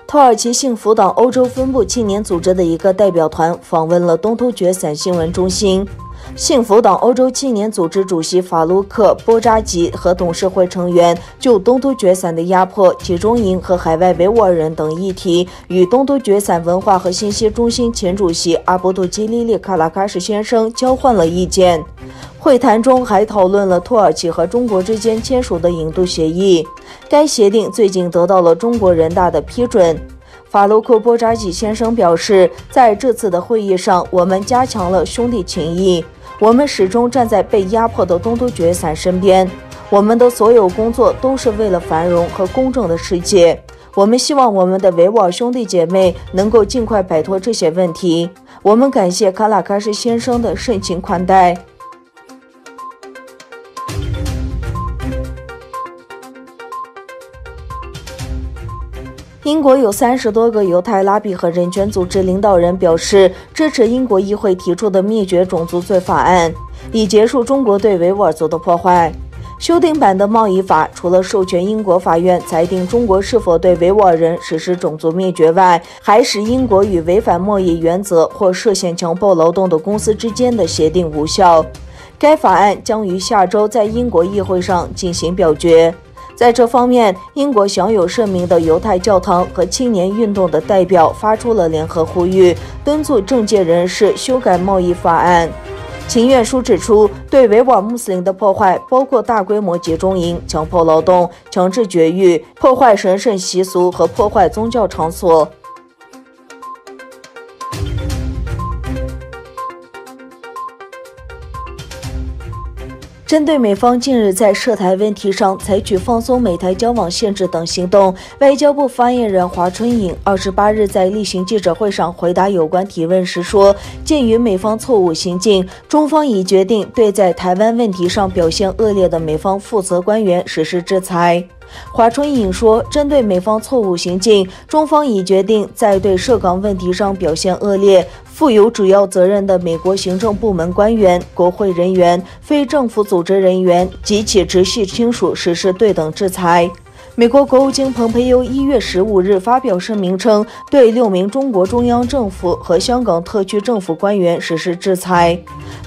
土耳其幸福党欧洲分部青年组织的一个代表团访问了东突厥散新闻中心。幸福党欧洲青年组织主席法鲁克·波扎吉和董事会成员就东突厥散的压迫、集中营和海外维吾尔人等议题，与东突厥散文化和信息中心前主席阿卜杜基利利·卡拉卡什先生交换了意见。会谈中还讨论了土耳其和中国之间签署的引渡协议，该协定最近得到了中国人大的批准。法鲁克·波扎吉先生表示，在这次的会议上，我们加强了兄弟情谊，我们始终站在被压迫的东突厥散身边，我们的所有工作都是为了繁荣和公正的世界。我们希望我们的维吾尔兄弟姐妹能够尽快摆脱这些问题。我们感谢卡拉卡什先生的盛情款待。英国有30多个犹太拉比和人权组织领导人表示支持英国议会提出的灭绝种族罪法案，以结束中国对维吾尔族的破坏。修订版的贸易法除了授权英国法院裁定中国是否对维吾尔人实施种族灭绝外，还使英国与违反贸易原则或涉嫌强迫劳动的公司之间的协定无效。该法案将于下周在英国议会上进行表决。在这方面，英国享有盛名的犹太教堂和青年运动的代表发出了联合呼吁，敦促政界人士修改贸易法案。请愿书指出，对维吾尔穆斯林的破坏包括大规模集中营、强迫劳动、强制绝育、破坏神圣习俗和破坏宗教场所。针对美方近日在涉台问题上采取放松美台交往限制等行动，外交部发言人华春莹28日在例行记者会上回答有关提问时说，鉴于美方错误行径，中方已决定对在台湾问题上表现恶劣的美方负责官员实施制裁。华春莹说，针对美方错误行径，中方已决定在对涉港问题上表现恶劣、负有主要责任的美国行政部门官员、国会人员、非政府组织人员及其直系亲属实施对等制裁。美国国务卿蓬佩奥1月15日发表声明称，对6名中国中央政府和香港特区政府官员实施制裁。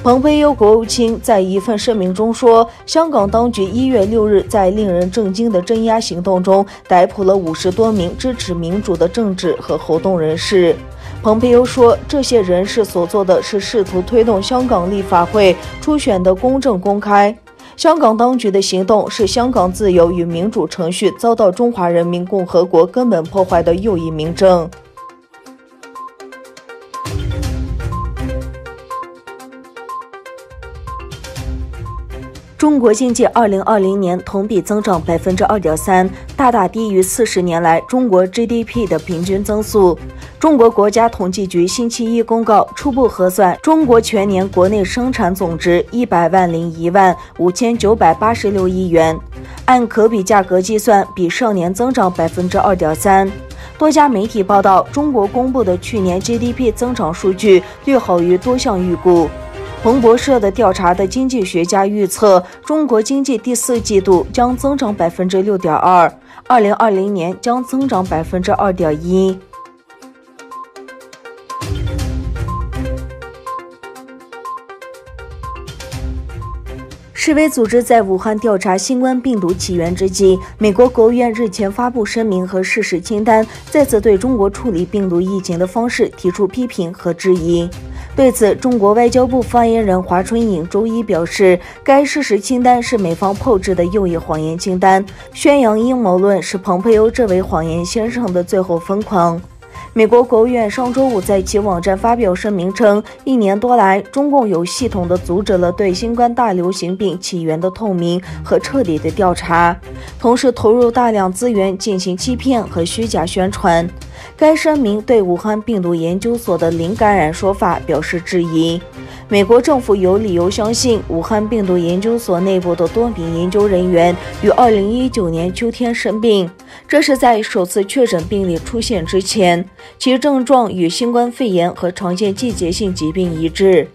蓬佩奥国务卿在一份声明中说，香港当局1月6日在令人震惊的镇压行动中逮捕了50多名支持民主的政治和活动人士。蓬佩奥说，这些人士所做的是试图推动香港立法会初选的公正公开。香港当局的行动是香港自由与民主程序遭到中华人民共和国根本破坏的又一明证。中国经济2020年同比增长 2.3%， 大大低于40年来中国 GDP 的平均增速。中国国家统计局星期一公告，初步核算，中国全年国内生产总值1,001,5986亿元，按可比价格计算，比上年增长 2.3%。多家媒体报道，中国公布的去年 GDP 增长数据略好于多项预估。彭博社的调查的经济学家预测，中国经济第4季度将增长 6.2%，2020年将增长 2.1%。世卫组织在武汉调查新冠病毒起源之际，美国国务院日前发布声明和事实清单，再次对中国处理病毒疫情的方式提出批评和质疑。对此，中国外交部发言人华春莹周一表示，该事实清单是美方炮制的又一谎言清单，宣扬阴谋论是蓬佩奥这位谎言先生的最后疯狂。美国国务院上周五在其网站发表声明称，1年多来，中共有系统地阻止了对新冠大流行病起源的透明和彻底的调查，同时投入大量资源进行欺骗和虚假宣传。该声明对武汉病毒研究所的零感染说法表示质疑。美国政府有理由相信，武汉病毒研究所内部的多名研究人员于2019年秋天生病，这是在首次确诊病例出现之前，其症状与新冠肺炎和常见季节性疾病一致。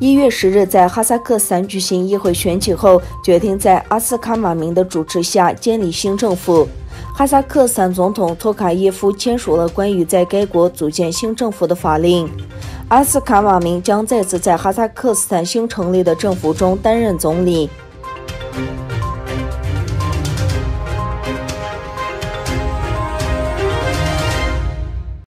1月10日在哈萨克斯坦举行议会选举后，决定在阿斯卡马明的主持下建立新政府。哈萨克斯坦总统托卡耶夫签署了关于在该国组建新政府的法令。阿斯卡马明将再次在哈萨克斯坦新成立的政府中担任总理。